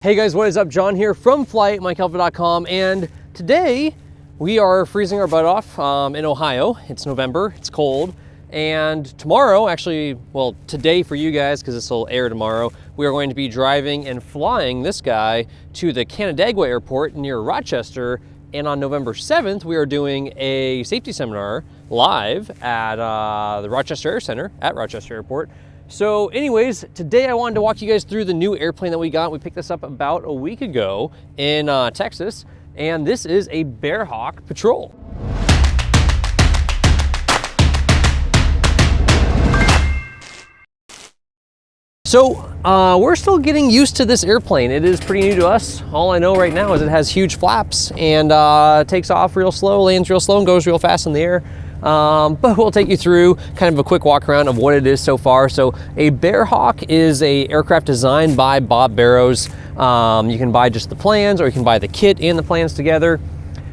Hey guys, what is up? John here from flight.mycalva.com, and today we are freezing our butt off in Ohio. It's November, it's cold, and tomorrow, actually, well, today for you guys, because this will air tomorrow, we are going to be driving and flying this guy to the Canandaigua Airport near Rochester, and on November 7th, we are doing a safety seminar live at the Rochester Air Center at Rochester Airport. So anyways, today I wanted to walk you guys through the new airplane that we got. We picked this up about a week ago in Texas, and this is a Bearhawk Patrol. So we're still getting used to this airplane. It is pretty new to us. All I know right now is it has huge flaps and takes off real slow, lands real slow, and goes real fast in the air. But we'll take you through kind of a quick walk around of what it is so far. So a Bearhawk is a aircraft designed by Bob Barrows. You can buy just the plans, or you can buy the kit and the plans together.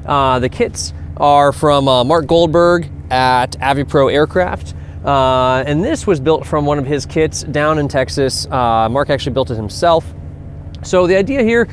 The kits are from Mark Goldberg at AviPro Aircraft. And this was built from one of his kits down in Texas. Mark actually built it himself. So the idea here,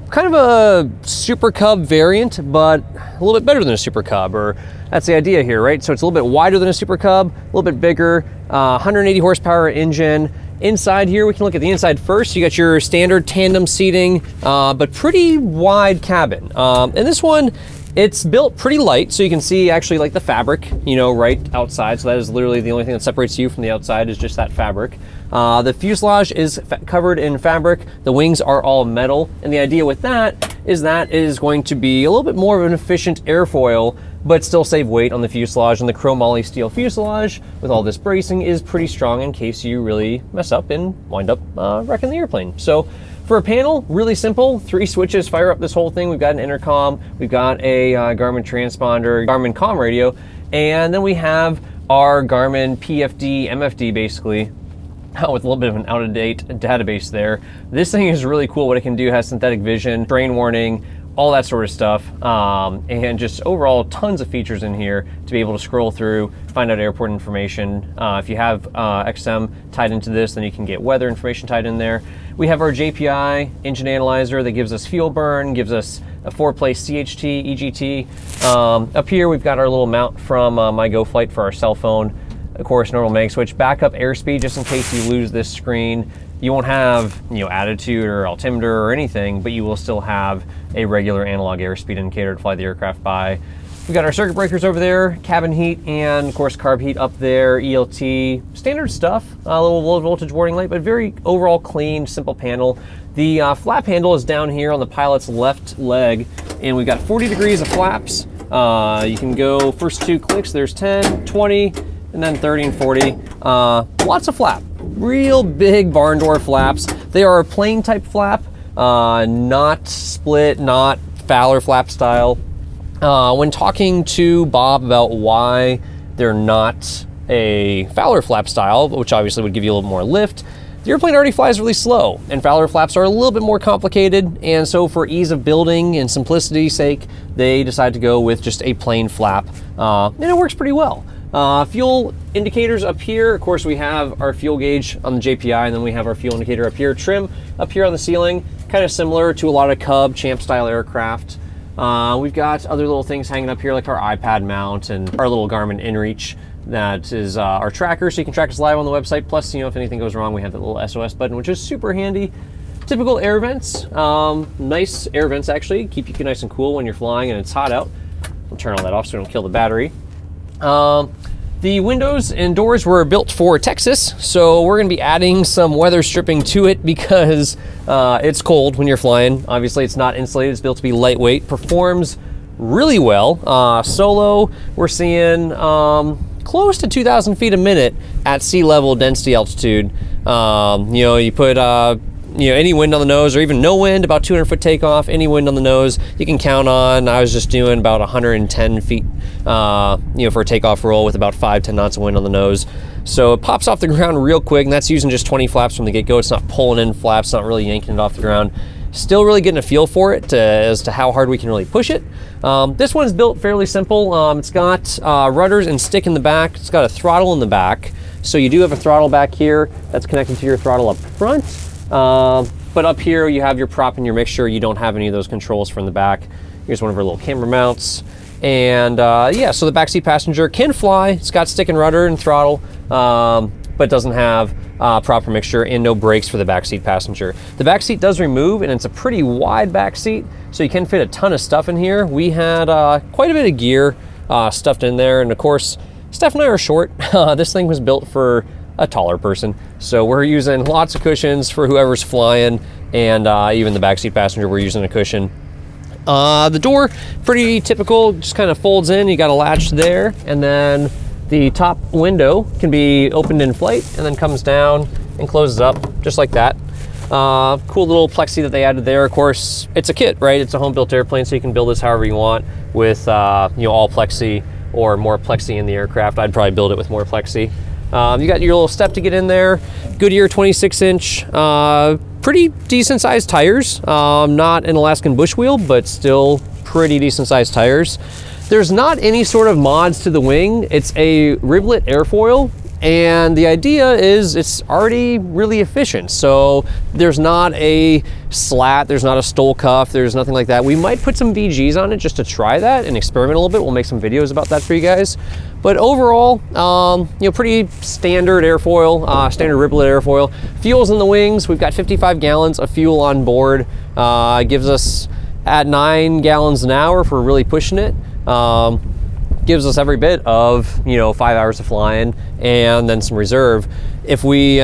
kind of a Super Cub variant, but a little bit better than a Super Cub, or that's the idea here, right? So it's a little bit wider than a Super Cub, a little bit bigger, 180 horsepower engine. Inside here, we can look at the inside first. You got your standard tandem seating, but pretty wide cabin. And this one, it's built pretty light, so you can see actually like the fabric, you know, right outside. So that is literally the only thing that separates you from the outside is just that fabric. The fuselage is covered in fabric. The wings are all metal. And the idea with that is going to be a little bit more of an efficient airfoil, but still save weight on the fuselage. And the chromoly steel fuselage with all this bracing is pretty strong in case you really mess up and wind up wrecking the airplane. So for a panel, really simple, 3 switches fire up this whole thing. We've got an intercom, we've got a Garmin transponder, Garmin comm radio, and then we have our Garmin PFD, MFD basically, with a little bit of an out-of-date database there. This thing is really cool. What it can do, has synthetic vision, terrain warning, all that sort of stuff, and just overall tons of features in here to be able to scroll through, find out airport information. If you have XM tied into this, then you can get weather information tied in there. We have our JPI engine analyzer that gives us fuel burn, gives us a 4-place CHT, EGT. Up here we've got our little mount from MyGoFlight for our cell phone. Of course, normal mag switch, backup airspeed just in case you lose this screen. You won't have, you know, attitude or altimeter or anything, but you will still have a regular analog airspeed indicator to fly the aircraft by. We've got our circuit breakers over there, cabin heat, and of course carb heat up there, ELT, standard stuff, a little low voltage warning light, but very overall clean, simple panel. The flap handle is down here on the pilot's left leg, and we've got 40 degrees of flaps. You can go first 2 clicks, there's 10, 20, and then 30 and 40. Lots of flap, real big barn door flaps. They are a plain type flap, not split, not Fowler flap style. When talking to Bob about why they're not a Fowler flap style, which obviously would give you a little more lift, the airplane already flies really slow, and Fowler flaps are a little bit more complicated, and so for ease of building and simplicity's sake, they decided to go with just a plain flap, and it works pretty well. Fuel indicators up here, of course we have our fuel gauge on the JPI, and then we have our fuel indicator up here. Trim up here on the ceiling, kind of similar to a lot of Cub, Champ style aircraft. We've got other little things hanging up here like our iPad mount and our little Garmin InReach. That is our tracker, so you can track us live on the website. Plus, you know, if anything goes wrong, we have that little SOS button, which is super handy. Typical air vents, nice air vents actually, keep you nice and cool when you're flying and it's hot out. We'll turn all that off so we don't kill the battery. The windows and doors were built for Texas, so we're gonna be adding some weather stripping to it because it's cold when you're flying. Obviously it's not insulated, it's built to be lightweight, performs really well. Solo, we're seeing close to 2,000 feet a minute at sea level density altitude. You know, you put you know, any wind on the nose or even no wind, about 200 foot takeoff, any wind on the nose, you can count on. I was just doing about 110 feet, you know, for a takeoff roll with about 5-10 knots of wind on the nose. So it pops off the ground real quick, and that's using just 20 flaps from the get-go. It's not pulling in flaps, not really yanking it off the ground. Still really getting a feel for it as to how hard we can really push it. This one's built fairly simple. It's got rudders and stick in the back. It's got a throttle in the back. So you do have a throttle back here that's connected to your throttle up front. But up here you have your prop and your mixture. You don't have any of those controls from the back. Here's one of our little camera mounts. And yeah, so the backseat passenger can fly. It's got stick and rudder and throttle, but doesn't have proper mixture and no brakes for the backseat passenger. The backseat does remove, and it's a pretty wide backseat, so you can fit a ton of stuff in here. We had quite a bit of gear stuffed in there, and of course, Steph and I are short. This thing was built for a taller person, so we're using lots of cushions for whoever's flying, and even the backseat passenger, we're using a cushion. The door, pretty typical, just kind of folds in. You got a latch there, and then the top window can be opened in flight and then comes down and closes up just like that. Cool little plexi that they added there. Of course, it's a kit, right? It's a home-built airplane, so you can build this however you want with you know, all plexi or more plexi in the aircraft. I'd probably build it with more plexi. You got your little step to get in there. Goodyear 26-inch, pretty decent sized tires. Not an Alaskan bush wheel, but still pretty decent sized tires. There's not any sort of mods to the wing. It's a Riblett airfoil, and the idea is it's already really efficient. So there's not a slat, there's not a STOL cuff, there's nothing like that. We might put some VGs on it just to try that and experiment a little bit. We'll make some videos about that for you guys. But overall, you know, pretty standard airfoil, standard Riblett airfoil. Fuel's in the wings. We've got 55 gallons of fuel on board. Gives us at 9 gallons an hour if we're really pushing it. Gives us every bit of, you know, 5 hours of flying and then some reserve. If we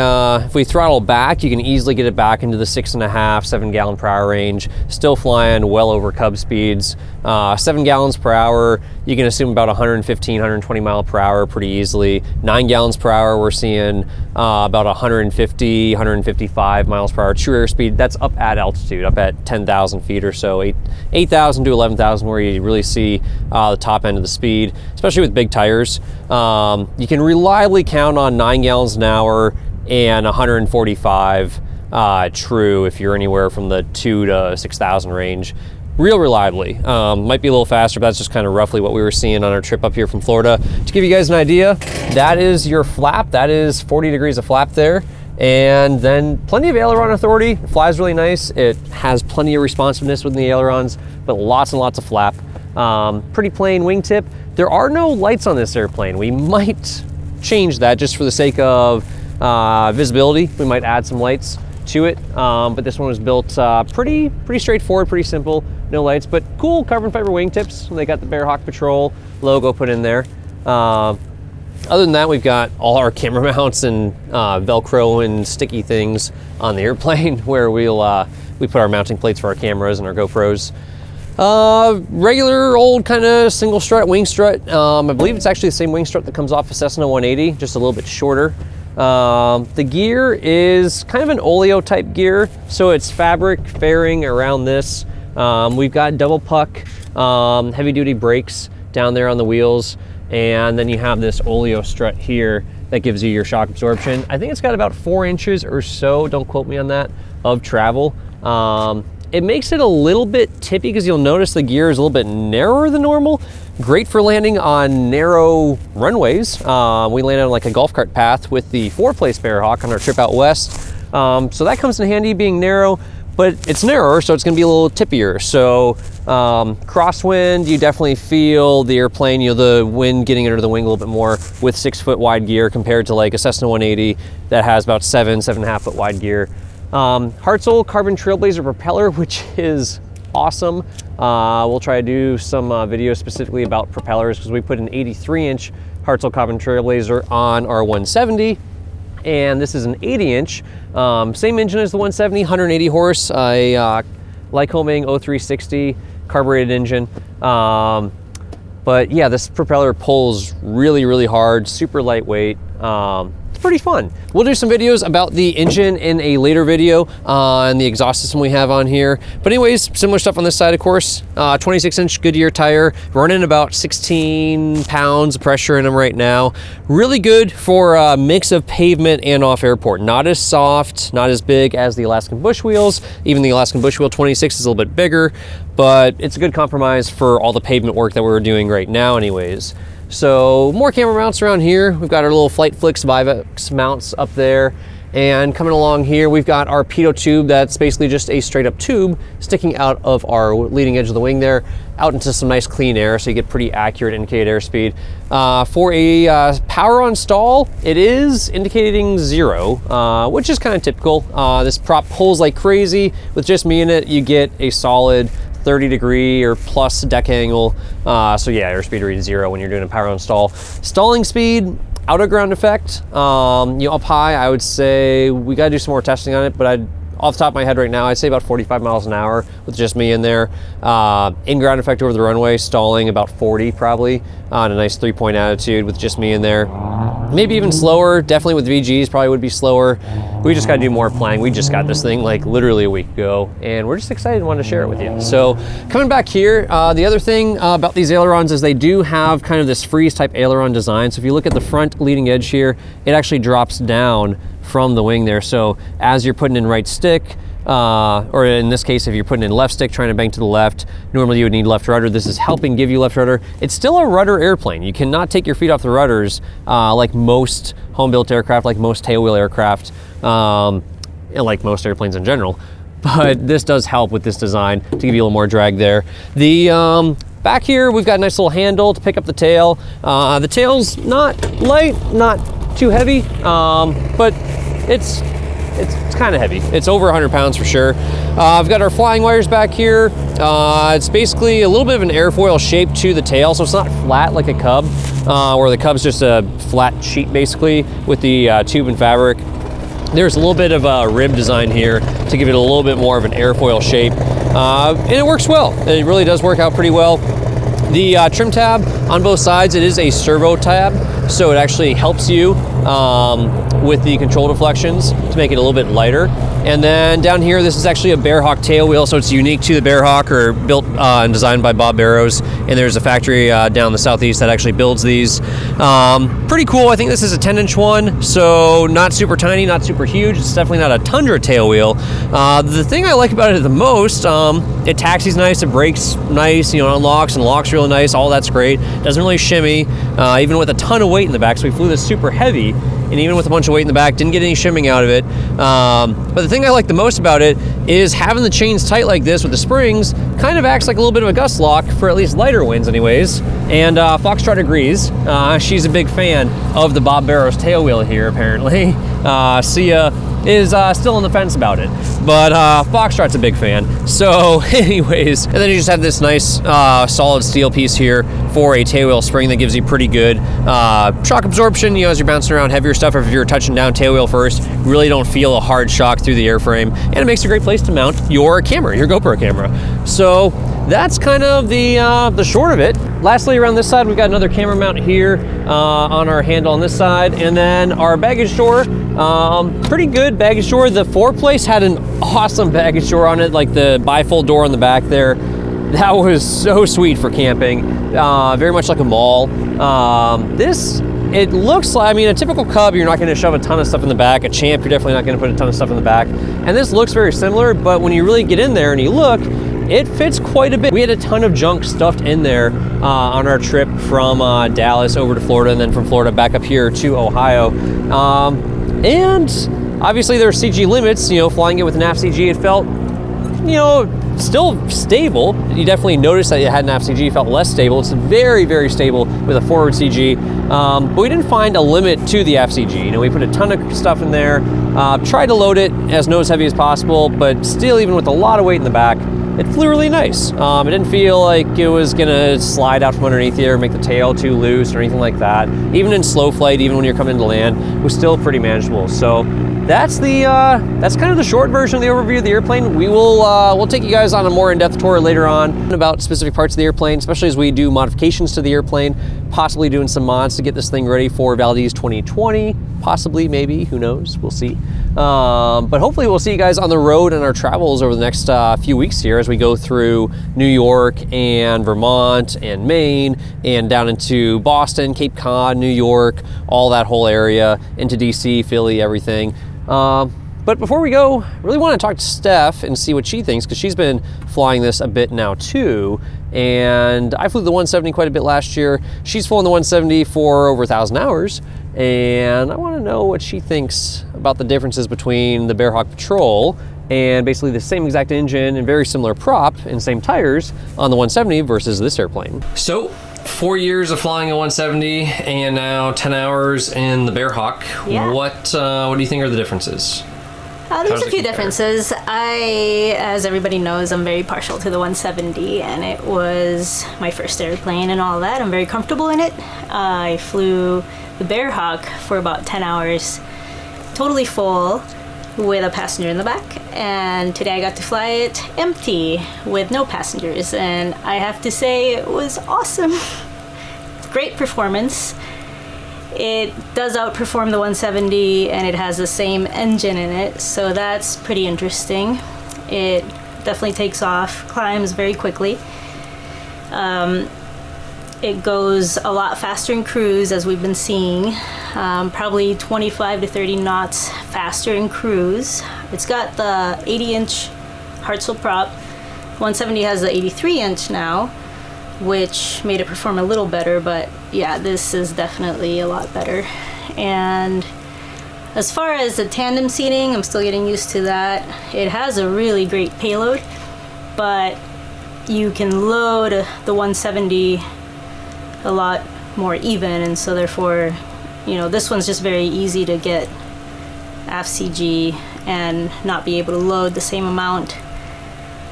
throttle back, you can easily get it back into the 6.5, 7 gallon per hour range, still flying well over Cub speeds. 7 gallons per hour, you can assume about 115, 120 mile per hour pretty easily. 9 gallons per hour, we're seeing about 150, 155 miles per hour true airspeed. That's up at altitude, up at 10,000 feet or so, 8,000 to 11,000, where you really see the top end of the speed, especially with big tires. You can reliably count on 9 gallons an hour and 145 true if you're anywhere from the 2 to 6,000 range. Real reliably. Might be a little faster, but that's just kind of roughly what we were seeing on our trip up here from Florida. To give you guys an idea, that is your flap. That is 40 degrees of flap there. And then plenty of aileron authority. It flies really nice. It has plenty of responsiveness within the ailerons, but lots and lots of flap. Pretty plain wingtip. There are no lights on this airplane. We might change that just for the sake of visibility. We might add some lights to it, but this one was built pretty straightforward, pretty simple. No lights, but cool carbon fiber wingtips. They got the Bearhawk Patrol logo put in there. Other than that, we've got all our camera mounts and Velcro and sticky things on the airplane where we put our mounting plates for our cameras and our GoPros. Regular old kind of single strut wing strut. I believe it's actually the same wing strut that comes off a Cessna 180, just a little bit shorter. The gear is kind of an oleo type gear, so it's fabric fairing around this. We've got double puck, heavy duty brakes down there on the wheels, and then you have this oleo strut here that gives you your shock absorption. I think it's got about 4 inches or so, don't quote me on that, of travel. It makes it a little bit tippy because you'll notice the gear is a little bit narrower than normal. Great for landing on narrow runways. We landed on like a golf cart path with the 4-place Bearhawk on our trip out west. So that comes in handy being narrow, but it's narrower, so it's gonna be a little tippier. So crosswind, you definitely feel the airplane, you know, the wind getting under the wing a little bit more with 6-foot wide gear compared to like a Cessna 180 that has about 7.5 foot wide gear. Hartzell Carbon Trailblazer propeller, which is awesome. We'll try to do some videos specifically about propellers because we put an 83-inch Hartzell Carbon Trailblazer on our 170, and this is an 80-inch. Same engine as the 170, 180 horse, a Lycoming O-360 carbureted engine. But yeah, this propeller pulls really hard, super lightweight. It's pretty fun. We'll do some videos about the engine in a later video and the exhaust system we have on here. But anyways, similar stuff on this side, of course. 26-inch Goodyear tire, running about 16 pounds of pressure in them right now. Really good for a mix of pavement and off airport. Not as soft, not as big as the Alaskan bush wheels. Even the Alaskan bush wheel 26 is a little bit bigger, but it's a good compromise for all the pavement work that we're doing right now anyways. So more camera mounts around here. We've got our little Flight Flicks Vivex mounts up there. And coming along here, we've got our pitot tube that's basically just a straight up tube sticking out of our leading edge of the wing there, out into some nice clean air, so you get pretty accurate indicated airspeed. For a power on stall, it is indicating 0, which is kind of typical. This prop pulls like crazy. With just me in it, you get a solid 30-degree or plus deck angle. So yeah, airspeed reads 0 when you're doing a power on stall. Stalling speed, out of ground effect, you know, up high, I would say we gotta do some more testing on it, but off the top of my head right now, I'd say about 45 miles an hour with just me in there. In ground effect over the runway, stalling about 40 probably on a nice 3-point attitude with just me in there. Maybe even slower, definitely with VGs probably would be slower. We just gotta do more playing. We just got this thing like literally a week ago, and we're just excited and wanted to share it with you. So coming back here, the other thing about these ailerons is they do have kind of this freeze type aileron design. So if you look at the front leading edge here, it actually drops down from the wing there. So as you're putting in right stick, or in this case, if you're putting in left stick, trying to bank to the left, normally you would need left rudder. This is helping give you left rudder. It's still a rudder airplane. You cannot take your feet off the rudders like most home-built aircraft, like most tailwheel aircraft, and like most airplanes in general. But this does help with this design to give you a little more drag there. The back here, we've got a nice little handle to pick up the tail. The tail's not light, not too heavy, but it's kind of heavy. It's over 100 pounds for sure. I've got our flying wires back here. It's basically a little bit of an airfoil shape to the tail, so it's not flat like a Cub, where the Cub's just a flat sheet basically with the tube and fabric. There's a little bit of a rib design here to give it a little bit more of an airfoil shape, and it works well. It really does work out pretty well. The trim tab on both sides, it is a servo tab, so it actually helps you with the control deflections to make it a little bit lighter. And then down here, this is actually a Bearhawk tail wheel, so it's unique to the Bearhawk, or built and designed by Bob Barrows. And there's a factory down the southeast that actually builds these. Pretty cool. I think this is a 10-inch one, so not super tiny, not super huge. It's definitely not a Tundra tail wheel. The thing I like about it the most, it taxis nice, it brakes nice, you know, unlocks and locks really nice. All that's great. Doesn't really shimmy, even with a ton of weight in the back. So we flew this super heavy, and even with a bunch of weight in the back, didn't get any shimming out of it. But the thing I like the most about it is having the chains tight like this with the springs kind of acts like a little bit of a gust lock for at least lighter winds anyways. And Foxtrot agrees. She's a big fan of the Bob Barrows tail wheel here, apparently. Sia is still on the fence about it, but Foxtrot's a big fan. So anyways, and then you just have this nice solid steel piece here for a tailwheel spring that gives you pretty good shock absorption, you know, as you're bouncing around heavier stuff, or if you're touching down tailwheel first, you really don't feel a hard shock through the airframe, and it makes a great place to mount your camera, your GoPro camera. So that's kind of the short of it. Lastly, around this side, we've got another camera mount here on our handle on this side, and then our baggage door, pretty good baggage door. The 4-place had an awesome baggage door on it, like the bifold door on the back there. That was so sweet for camping, very much like a mall. This, it looks like, I mean, a typical Cub, you're not going to shove a ton of stuff in the back. A Champ, you're definitely not going to put a ton of stuff in the back. And this looks very similar, but when you really get in there and you look, it fits quite a bit. We had a ton of junk stuffed in there on our trip from Dallas over to Florida, and then from Florida back up here to Ohio. And obviously there are CG limits, you know, flying it with an aft CG, it felt, you know, still stable. You definitely noticed that it had an aft CG, it felt less stable. It's very, very stable with a forward CG. But we didn't find a limit to the aft CG. You know, we put a ton of stuff in there, tried to load it as nose heavy as possible, but still, even with a lot of weight in the back, it flew really nice. It didn't feel like it was gonna slide out from underneath you or make the tail too loose or anything like that. Even in slow flight, even when you're coming to land, it was still pretty manageable. So that's kind of the short version of the overview of the airplane. We'll take you guys on a more in-depth tour later on about specific parts of the airplane, especially as we do modifications to the airplane, possibly doing some mods to get this thing ready for Valdez 2020, possibly, maybe, who knows, we'll see. But hopefully we'll see you guys on the road and our travels over the next few weeks here as we go through New York and Vermont and Maine and down into Boston, Cape Cod, New York, all that whole area, into DC, Philly, everything. But before we go, I really want to talk to Steph and see what she thinks, because she's been flying this a bit now too. And I flew the 170 quite a bit last year. She's flown the 170 for over 1,000 hours. And I want to know what she thinks about the differences between the Bearhawk Patrol and basically the same exact engine and very similar prop and same tires on the 170 versus this airplane. So 4 years of flying a 170 and now 10 hours in the Bearhawk. Yeah. What do you think are the differences? There's a few differences. As everybody knows, I'm very partial to the 170, and it was my first airplane and all that. I'm very comfortable in it. I flew the Bearhawk for about 10 hours, totally full, with a passenger in the back. And today I got to fly it empty with no passengers, and I have to say it was awesome. Great performance. It does outperform the 170, and it has the same engine in it, so that's pretty interesting. It definitely takes off, climbs very quickly. It goes a lot faster in cruise, as we've been seeing, probably 25 to 30 knots faster in cruise. It's got the 80-inch Hartzell prop. 170 has the 83-inch now, which made it perform a little better, but yeah, this is definitely a lot better. And as far as the tandem seating, I'm still getting used to that. It has a really great payload, but you can load the 170 a lot more even, and so therefore, you know, this one's just very easy to get aft CG and not be able to load the same amount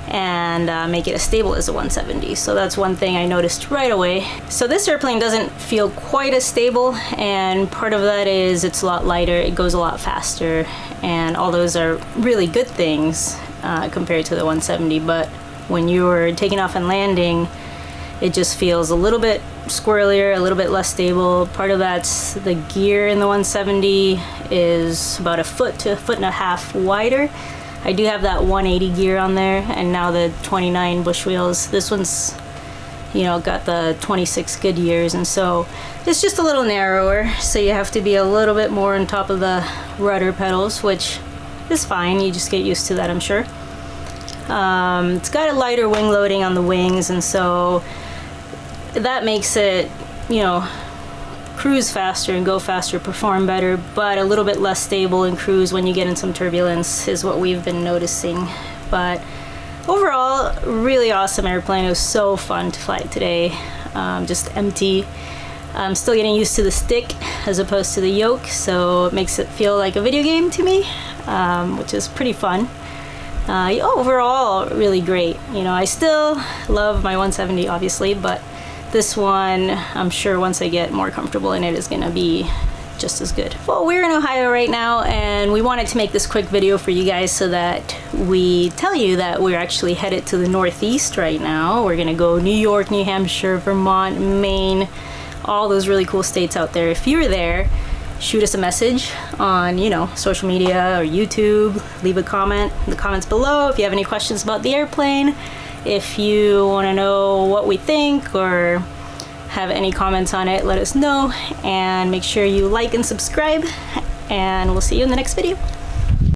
and make it as stable as the 170. So that's one thing I noticed right away. So this airplane doesn't feel quite as stable, and part of that is it's a lot lighter, it goes a lot faster, and all those are really good things compared to the 170. But when you're taking off and landing, it just feels a little bit squirrelier, a little bit less stable. Part of that's the gear in the 170 is about a foot to a foot and a half wider. I do have that 180 gear on there, and now the 29 bush wheels. This one's, you know, got the 26 Goodyears, and so it's just a little narrower, so you have to be a little bit more on top of the rudder pedals, which is fine. You just get used to that, I'm sure. It's got a lighter wing loading on the wings, and so that makes it, you know, cruise faster and go faster, perform better, but a little bit less stable in cruise when you get in some turbulence is what we've been noticing. But overall, really awesome airplane. It was so fun to fly it today. Just empty. I'm still getting used to the stick as opposed to the yoke, so it makes it feel like a video game to me, which is pretty fun. Overall, really great. You know, I still love my 170, obviously, but this one, I'm sure once I get more comfortable in it, is gonna be just as good. Well, we're in Ohio right now, and we wanted to make this quick video for you guys so that we tell you that we're actually headed to the Northeast right now. We're gonna go New York, New Hampshire, Vermont, Maine, all those really cool states out there. If you're there, shoot us a message on, you know, social media or YouTube. Leave a comment in the comments below if you have any questions about the airplane. If you want to know what we think or have any comments on it, let us know, and make sure you like and subscribe, and we'll see you in the next video.